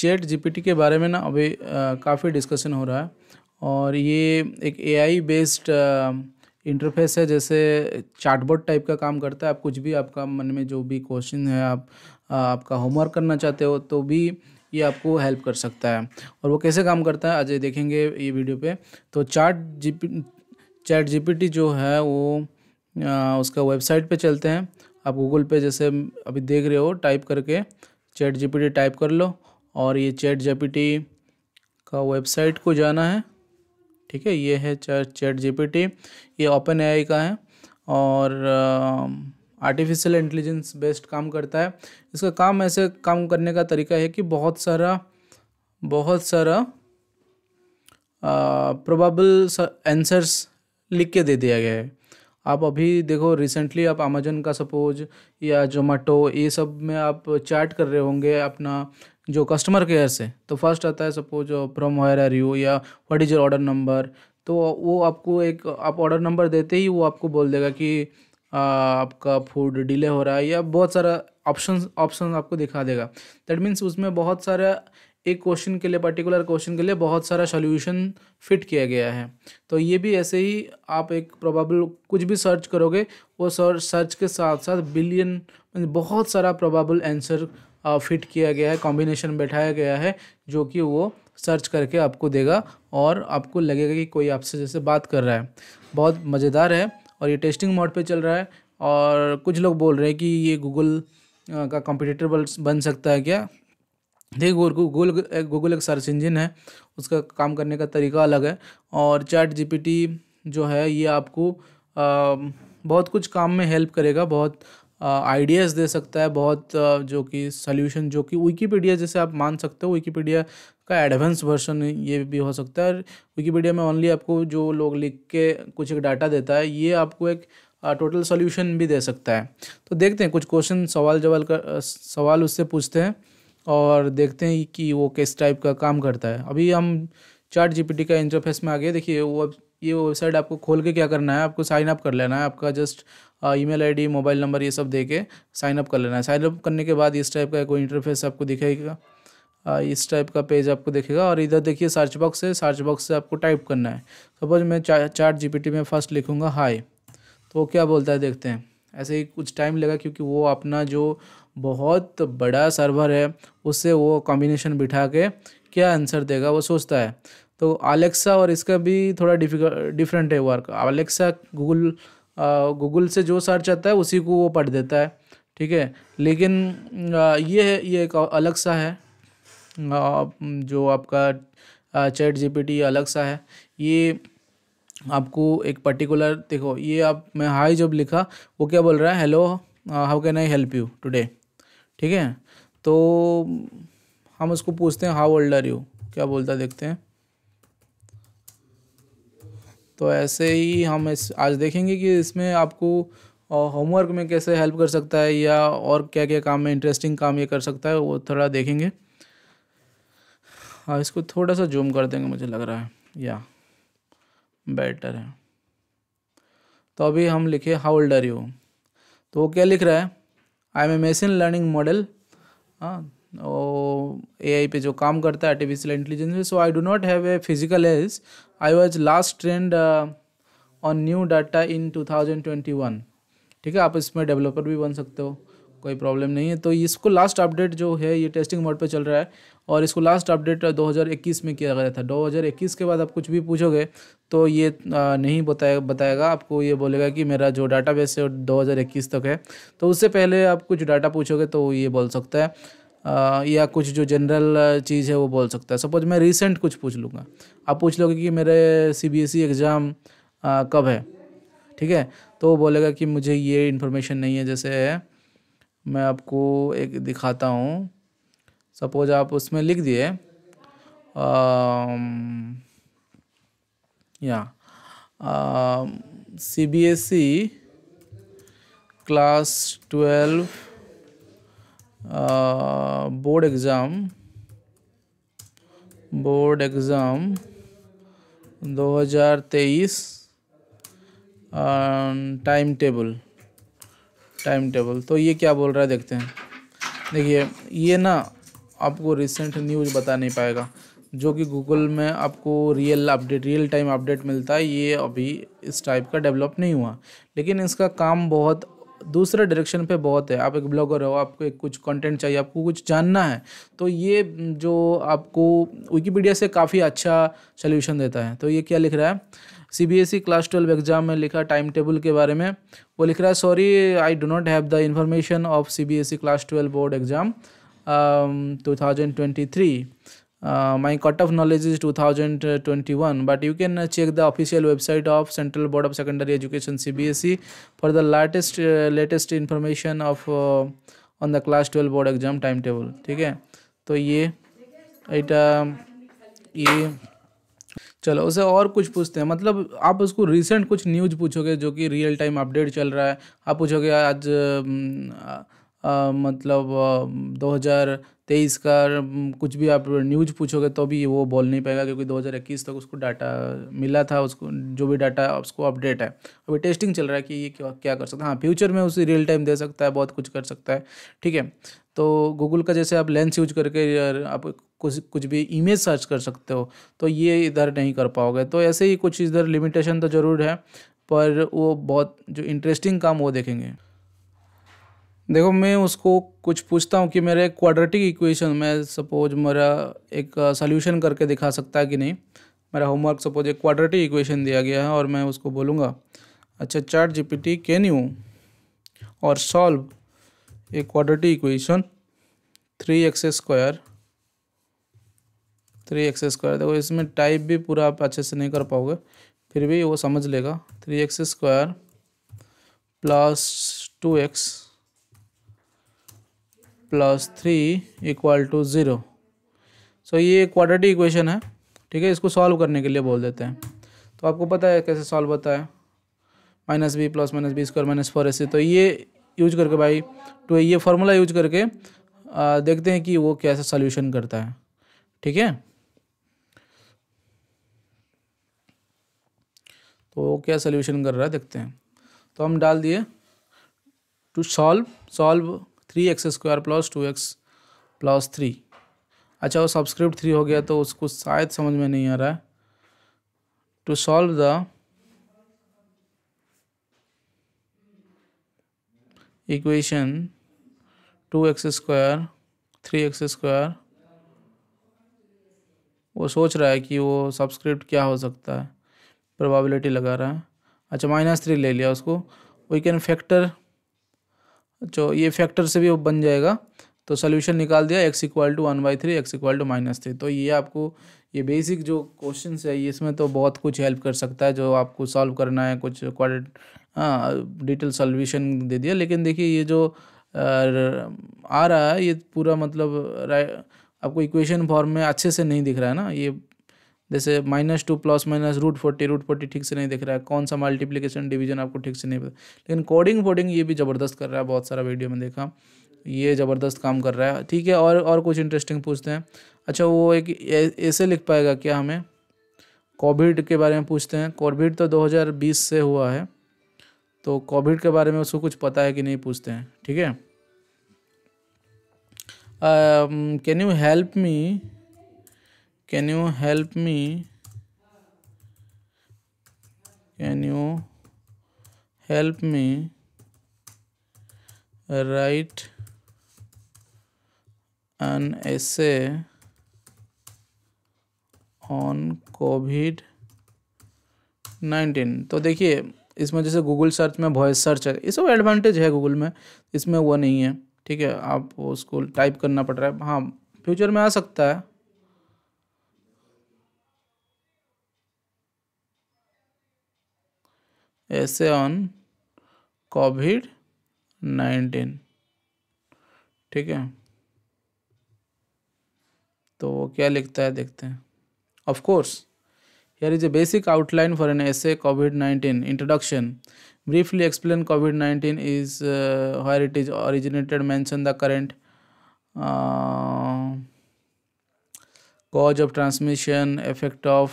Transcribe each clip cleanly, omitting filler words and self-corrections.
Chat GPT के बारे में ना अभी काफ़ी डिस्कशन हो रहा है। और ये एक एआई बेस्ड इंटरफेस है, जैसे चैटबॉट टाइप का काम करता है। आप कुछ भी, आपका मन में जो भी क्वेश्चन है, आप आपका होमवर्क करना चाहते हो तो भी ये आपको हेल्प कर सकता है। और वो कैसे काम करता है आज देखेंगे ये वीडियो पे। तो चैट जीपीटी जो है वो उसका वेबसाइट पे चलते हैं। आप गूगल पे जैसे अभी देख रहे हो, टाइप करके चैट जीपीटी टाइप कर लो और ये चैट जीपीटी का वेबसाइट को जाना है। ठीक है, ये है चैट जीपीटी। ये ओपन एआई का है और आर्टिफिशियल इंटेलिजेंस बेस्ड काम करता है। इसका काम, ऐसे काम करने का तरीका है कि बहुत सारा प्रोबेबल आंसर्स लिख के दे दिया गया है। आप अभी देखो, रिसेंटली आप अमेजन का सपोज या जोमेटो, ये सब में आप चैट कर रहे होंगे अपना जो कस्टमर केयर से, तो फर्स्ट आता है suppose from where are you या what is your order number. तो वो आपको एक, आप ऑर्डर नंबर देते ही वो आपको बोल देगा कि आपका फूड डिले हो रहा है, या बहुत सारा ऑप्शन आपको दिखा देगा। दैट मीन्स उसमें बहुत सारा, एक क्वेश्चन के लिए, पर्टिकुलर क्वेश्चन के लिए बहुत सारा सोल्यूशन फिट किया गया है। तो ये भी ऐसे ही, आप एक प्रोबेबल कुछ भी सर्च करोगे, वो सर्च के साथ साथ बिलियन, बहुत सारा प्रोबेबल आंसर फिट किया गया है, कॉम्बिनेशन बैठाया गया है, जो कि वो सर्च करके आपको देगा और आपको लगेगा कि कोई आपसे जैसे बात कर रहा है। बहुत मज़ेदार है और ये टेस्टिंग मोड पे चल रहा है। और कुछ लोग बोल रहे हैं कि ये गूगल का कॉम्पिटिटर बन सकता है क्या। देखिए, गूगल एक सर्च इंजन है, उसका काम करने का तरीका अलग है। और चैट जीपीटी जो है ये आपको बहुत कुछ काम में हेल्प करेगा, बहुत आइडियाज़ दे सकता है, बहुत जो कि सॉल्यूशन, जो कि विकीपीडिया जैसे आप मान सकते हो, विकीपीडिया का एडवांस वर्जन ये भी हो सकता है। विकीपीडिया में ओनली आपको जो लोग लिख के कुछ एक डाटा देता है, ये आपको एक टोटल सॉल्यूशन भी दे सकता है। तो देखते हैं कुछ क्वेश्चन, सवाल उससे पूछते हैं और देखते हैं कि वो किस टाइप का काम करता है। अभी हम चैट जीपीटी का इंटरफेस में आ गए। देखिए, ये वेबसाइट आपको खोल के क्या करना है, आपको साइन अप कर लेना है। आपका just email ID, mobile number, ये सब दे के साइन अप कर लेना है। साइन अप करने के बाद इस टाइप का कोई इंटरफेस आपको दिखेगा, इस टाइप का पेज आपको दिखेगा। और इधर देखिए सर्च बॉक्स है, सर्च बॉक्स से आपको टाइप करना है। सपोज मैं चैट जीपीटी में फर्स्ट लिखूँगा हाय, तो वो क्या बोलता है देखते हैं। ऐसे ही कुछ टाइम लगा, क्योंकि वो अपना जो बहुत बड़ा सर्वर है उससे वो कॉम्बिनेशन बिठा के क्या आंसर देगा वो सोचता है। तो अलेक्सा और इसका भी थोड़ा डिफरेंट है वर्क। अलेक्सा गूगल से जो सर्च आता है उसी को वो पढ़ देता है, ठीक है। लेकिन ये एक अलग सा है, जो आपका चैट जीपीटी अलग सा है। ये आपको एक पर्टिकुलर, देखो ये आप, मैं हाई जब लिखा, वो क्या बोल रहा है, hello how can I help you today, ठीक है। तो हम उसको पूछते हैं हाउ ओल्ड आर यू, क्या बोलता है देखते हैं। तो ऐसे ही हम आज देखेंगे कि इसमें आपको होमवर्क में कैसे हेल्प कर सकता है, या और क्या क्या काम में इंटरेस्टिंग काम ये कर सकता है, वो थोड़ा देखेंगे। हाँ, इसको थोड़ा सा जूम कर देंगे, मुझे लग रहा है या बेटर है। तो अभी हम लिखे हाउ ओल्ड आर यू, तो वो क्या लिख रहा है, I am a machine learning model. हाँ, एआई पे जो काम करता है, आर्टिफिशियल इंटेलिजेंस में। So I do not have a physical age, I was last trained on new data in 2021। ठीक है, आप इसमें डेवलपर भी बन सकते हो, कोई प्रॉब्लम नहीं है। तो इसको लास्ट अपडेट जो है, ये टेस्टिंग मोड पे चल रहा है और इसको लास्ट अपडेट 2021 में किया गया था। 2021 के बाद आप कुछ भी पूछोगे तो ये नहीं बताएगा आपको। ये बोलेगा कि मेरा जो डाटाबेस है 2021 तक है। तो उससे पहले आप कुछ डाटा पूछोगे तो ये बोल सकता है, या कुछ जो जनरल चीज़ है वो बोल सकता है। सपोज मैं रिसेंट कुछ पूछ लूँगा, आप पूछ लोगे कि मेरे सीबीएसई एग्ज़ाम कब है, ठीक है। तो वो बोलेगा कि मुझे ये इन्फॉर्मेशन नहीं है। जैसे मैं आपको एक दिखाता हूँ, सपोज आप उसमें लिख दिए या CBSE class 12 board exam 2023 time table. तो ये क्या बोल रहा है देखते हैं। देखिए, ये ना आपको रिसेंट न्यूज़ बता नहीं पाएगा। जो कि गूगल में आपको रियल टाइम अपडेट मिलता है, ये अभी इस टाइप का डेवलप नहीं हुआ। लेकिन इसका काम बहुत दूसरे डायरेक्शन पे बहुत है। आप एक ब्लॉगर हो, आपको एक कुछ कंटेंट चाहिए, आपको कुछ जानना है, तो ये जो आपको विकिपीडिया से काफ़ी अच्छा सोल्यूशन देता है। तो ये क्या लिख रहा है, सीबीएसई क्लास 12 एग्जाम में लिखा टाइम टेबल के बारे में। वो लिख रहा है, sorry I do not have the information of CBSE class 12 board exam 2023. My cutoff knowledge is 2021, but you can check the official website of Central Board of Secondary Education CBSE for the latest information of on the class 12 board exam timetable. ठीक है, तो এটা ये चलो उसे और कुछ पूछते हैं। मतलब आप उसको रिसेंट कुछ न्यूज़ पूछोगे जो कि रियल टाइम अपडेट चल रहा है, आप पूछोगे आज मतलब 2023 का कुछ भी आप न्यूज़ पूछोगे तो भी वो बोल नहीं पाएगा, क्योंकि 2021 तक उसको डाटा मिला था, उसको जो भी डाटा उसको अपडेट है। अभी टेस्टिंग चल रहा है कि ये क्या क्या कर सकता है। हाँ, फ्यूचर में उसे रियल टाइम दे सकता है, बहुत कुछ कर सकता है। ठीक है, तो गूगल का जैसे आप लेंस यूज करके आप कुछ भी इमेज सर्च कर सकते हो, तो ये इधर नहीं कर पाओगे। तो ऐसे ही कुछ इधर लिमिटेशन तो ज़रूर है, पर वो बहुत जो इंटरेस्टिंग काम वो देखेंगे। देखो, मैं उसको कुछ पूछता हूँ कि मेरे क्वाड्रेटिक इक्वेशन में सपोज मेरा एक सॉल्यूशन करके दिखा सकता है कि नहीं। मेरा होमवर्क सपोज एक क्वाड्रेटिक इक्वेशन दिया गया है और मैं उसको बोलूँगा, अच्छा चैट जीपीटी कैन यू और solve a quadratic equation 3x²। देखो, इसमें टाइप भी पूरा आप अच्छे से नहीं कर पाओगे, फिर भी वो समझ लेगा। 3x² plus 2x plus 3 equal to 0। So ये क्वाड्रेटिक इक्वेशन है। ठीक है, इसको सॉल्व करने के लिए बोल देते हैं। तो आपको पता है कैसे सॉल्व होता है, -b प्लस -b² -4ac। तो ये यूज करके भाई, तो ये फार्मूला यूज करके देखते हैं कि वो कैसे सॉल्यूशन करता है। ठीक है, तो वो क्या सॉल्यूशन कर रहा है देखते हैं। तो हम डाल दिए to solve 3x² plus 2x plus 3। अच्छा, वो सब्सक्रिप्ट 3 हो गया तो उसको शायद समझ में नहीं आ रहा है। To solve the equation 2x², 3x², वो सोच रहा है कि वो सब्सक्रिप्ट क्या हो सकता है, प्रोबेबिलिटी लगा रहा है। अच्छा, -3 ले लिया उसको। वी कैन फैक्टर, जो ये फैक्टर से भी वो बन जाएगा। तो सोल्यूशन निकाल दिया, x = 1/3, x = -3। तो ये आपको ये बेसिक जो क्वेश्चन है ये इसमें तो बहुत कुछ हेल्प कर सकता है, जो आपको सॉल्व करना है कुछ डिटेल सोल्यूशन दे दिया। लेकिन देखिए, ये जो आ रहा है ये पूरा मतलब आपको इक्वेशन फॉर्म में अच्छे से नहीं दिख रहा है ना। ये जैसे -2 प्लस माइनस √40 ठीक से नहीं दिख रहा है। कौन सा मल्टीप्लिकेशन डिवीजन आपको ठीक से नहीं पता। लेकिन कोडिंग फोडिंग ये भी ज़बरदस्त कर रहा है, बहुत सारा वीडियो में देखा, ये ज़बरदस्त काम कर रहा है। ठीक है, और कुछ इंटरेस्टिंग पूछते हैं। अच्छा, वो एक ऐसे लिख पाएगा क्या हमें? कोविड के बारे में पूछते हैं। कोविड तो 2020 से हुआ है, तो कोविड के बारे में उसको कुछ पता है कि नहीं पूछते हैं। ठीक है, can you help me can you help me write an essay on COVID-19? तो देखिए, इसमें जैसे गूगल सर्च में वॉइस सर्च है, ये सब एडवांटेज है गूगल में, इसमें वो नहीं है। ठीक है, आप उसको टाइप करना पड़ रहा है। हाँ, फ्यूचर में आ सकता है। ऐसे ऑन COVID-19। ठीक है, तो वो क्या लिखता है देखते हैं। Of course, here is a basic outline for an essay COVID-19 introduction. Briefly explain COVID-19 is where it is originated, mention the current cause of transmission, effect of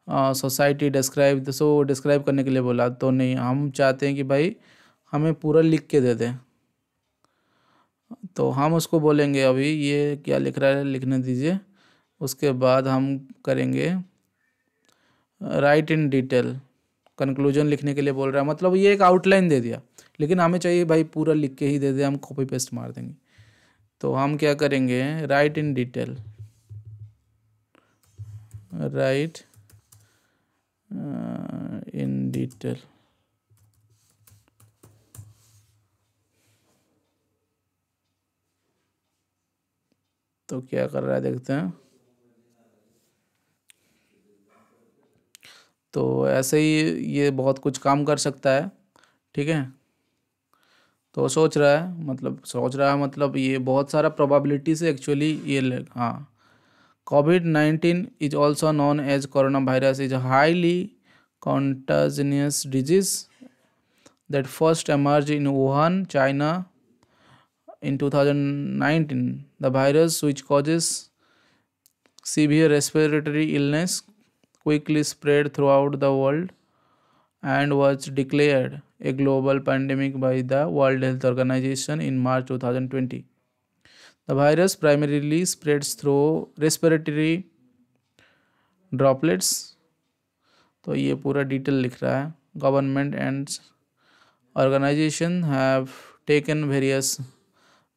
society describe. So describe करने के लिए बोला, तो नहीं, हम चाहते हैं कि भाई हमें पूरा लिख के दे दें। तो हम उसको बोलेंगे अभी ये क्या लिख रहा है लिखने दीजिए। उसके बाद हम करेंगे राइट इन डिटेल। कंक्लूजन लिखने के लिए बोल रहा है, मतलब ये एक आउटलाइन दे दिया, लेकिन हमें चाहिए भाई पूरा लिख के ही दे दे, हम कॉपी पेस्ट मार देंगे। तो हम क्या करेंगे, right in detail, right in detail. तो क्या कर रहा है देखते हैं। तो ऐसे ही ये बहुत कुछ काम कर सकता है, ठीक है। तो सोच रहा है मतलब ये बहुत सारा प्रोबेबिलिटी से एक्चुअली हाँ। COVID-19 is also known as coronavirus is a highly contagious disease that first emerged in Wuhan, China in 2019. The virus, which causes severe respiratory illness, quickly spread throughout the world and was declared a global pandemic by the World Health Organization in March 2020. The virus primarily spreads through respiratory droplets। तो ये पूरा detail लिख रहा है। Government and organisation have taken various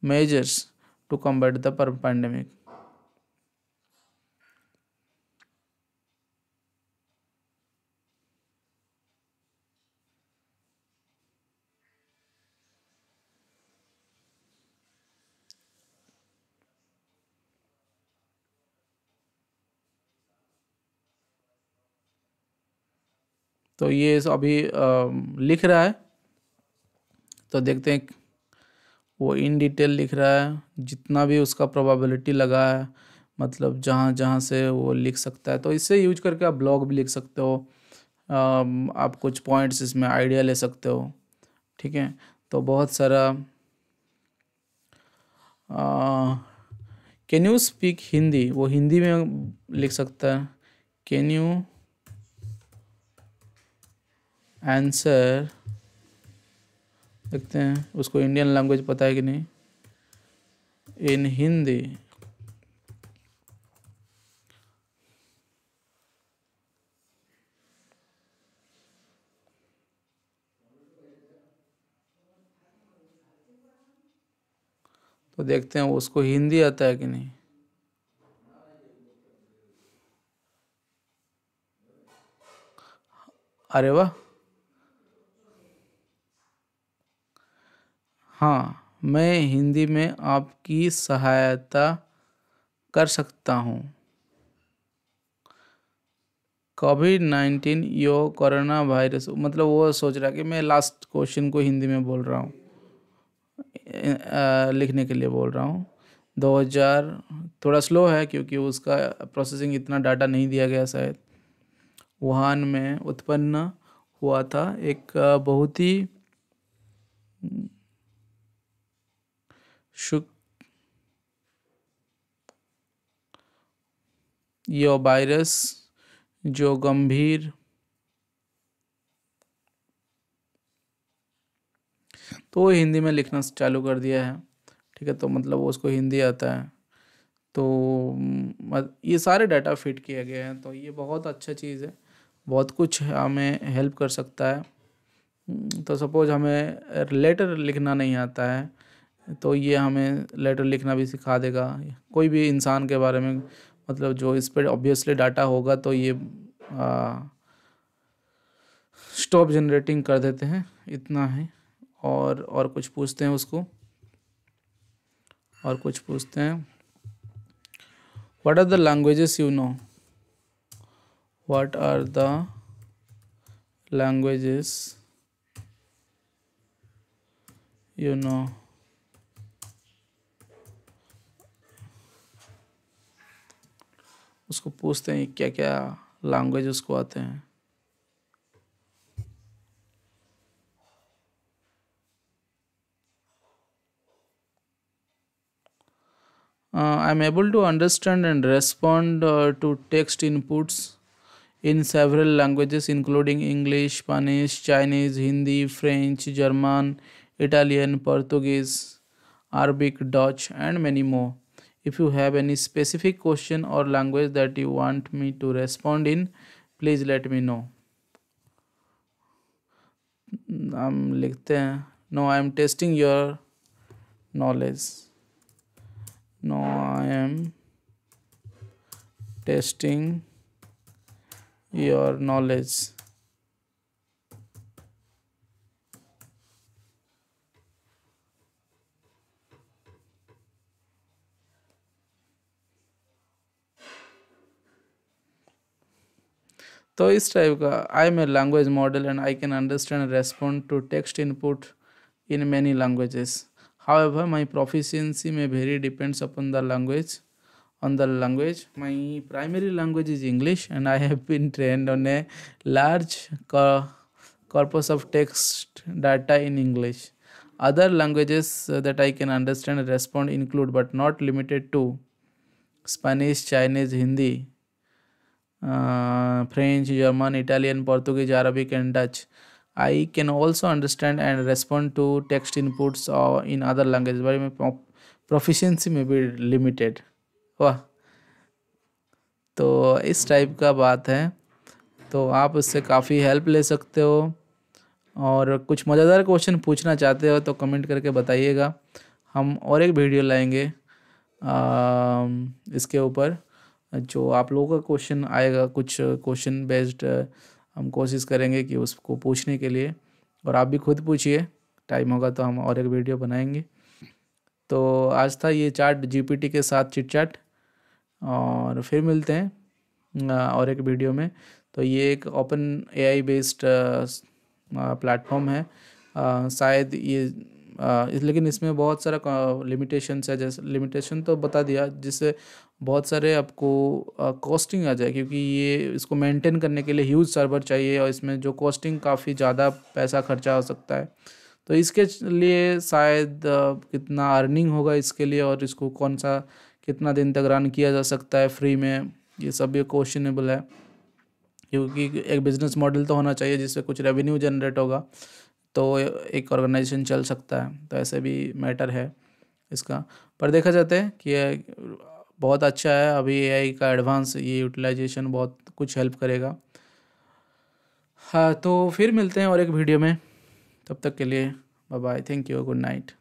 measures to combat the pandemic. तो ये अभी लिख रहा है, तो देखते हैं। वो इन डिटेल लिख रहा है, जितना भी उसका प्रोबेबिलिटी लगा है, मतलब जहाँ जहाँ से वो लिख सकता है। तो इससे यूज करके आप ब्लॉग भी लिख सकते हो। आप कुछ पॉइंट्स इसमें आइडिया ले सकते हो, ठीक है। तो बहुत सारा कैन यू स्पीक हिंदी, वो हिंदी में लिख सकता है। कैन यू आंसर, देखते हैं उसको इंडियन लैंग्वेज पता है कि नहीं, इन हिंदी। तो देखते हैं उसको हिंदी आता है कि नहीं। अरे वाह, हाँ मैं हिंदी में आपकी सहायता कर सकता हूँ। COVID-19 यो कोरोना वायरस, मतलब वो सोच रहा है कि मैं लास्ट क्वेश्चन को हिंदी में बोल रहा हूँ, लिखने के लिए बोल रहा हूँ। 2000 थोड़ा स्लो है क्योंकि उसका प्रोसेसिंग इतना डाटा नहीं दिया गया शायद। वुहान में उत्पन्न हुआ था एक बहुत ही शुक यह वायरस जो गंभीर, तो वो हिंदी में लिखना चालू कर दिया है, ठीक है। तो मतलब वो उसको हिंदी आता है। तो ये सारे डाटा फिट किए गए हैं, तो ये बहुत अच्छा चीज़ है, बहुत कुछ हमें हेल्प कर सकता है। तो सपोज़ हमें लेटर लिखना नहीं आता है, तो ये हमें लेटर लिखना भी सिखा देगा। कोई भी इंसान के बारे में, मतलब जो इस पर ऑब्वियसली डाटा होगा, तो ये स्टॉप जनरेटिंग कर देते हैं। इतना है। और कुछ पूछते हैं उसको, और कुछ पूछते हैं। What are the languages you know, what are the languages you know. उसको पूछते हैं क्या क्या लैंग्वेज उसको आते हैं। I am able to understand and respond to text inputs in several languages including English, Spanish, Chinese, Hindi, French, German, Italian, Portuguese. Arabic, Dutch, and many more. If you have any specific question or language that you want me to respond in, please let me know. हम लिखते हैं, no I am testing your knowledge, no I am testing your knowledge. तो इस type का I am a language model and I can understand and respond to text input in many languages. However, my proficiency may vary depends upon the language. On the language, my primary language is English, and I have been trained on a large corpus of text data in English. Other languages that I can understand and respond include, but not limited to, Spanish, Chinese, Hindi, French, German, Italian, Portuguese, Arabic, and Dutch. I can also understand and respond to text inputs in other languages, but my proficiency may be limited. वाह, तो इस type का बात है. तो आप उससे काफ़ी हेल्प ले सकते हो, और कुछ मज़ेदार क्वेश्चन पूछना चाहते हो तो कमेंट करके बताइएगा. हम और एक वीडियो लाएंगे इसके ऊपर, जो आप लोगों का क्वेश्चन आएगा, कुछ क्वेश्चन बेस्ड हम कोशिश करेंगे कि उसको पूछने के लिए, और आप भी खुद पूछिए. टाइम होगा तो हम और एक वीडियो बनाएंगे. तो आज था ये चैट जीपीटी के साथ चिट चैट, और फिर मिलते हैं और एक वीडियो में. तो ये एक ओपन एआई बेस्ड प्लेटफॉर्म है. शायद ये लेकिन इसमें बहुत सारा लिमिटेशंस है. जैसे लिमिटेशन तो बता दिया, जिससे बहुत सारे आपको कॉस्टिंग आ जाए, क्योंकि ये इसको मेंटेन करने के लिए ह्यूज सर्वर चाहिए, और इसमें जो कॉस्टिंग काफ़ी ज़्यादा पैसा खर्चा हो सकता है. तो इसके लिए शायद कितना अर्निंग होगा इसके लिए, और इसको कौन सा कितना दिन तक रन किया जा सकता है फ्री में, ये सब भी क्वेश्चनेबल है. क्योंकि एक बिज़नेस मॉडल तो होना चाहिए जिससे कुछ रेवेन्यू जनरेट होगा, तो एक ऑर्गेनाइजेशन चल सकता है. तो ऐसे भी मैटर है इसका. पर देखा जाता है कि बहुत अच्छा है. अभी एआई का एडवांस ये यूटिलाइजेशन बहुत कुछ हेल्प करेगा. हाँ, तो फिर मिलते हैं और एक वीडियो में. तब तक के लिए bye bye, thank you, good night.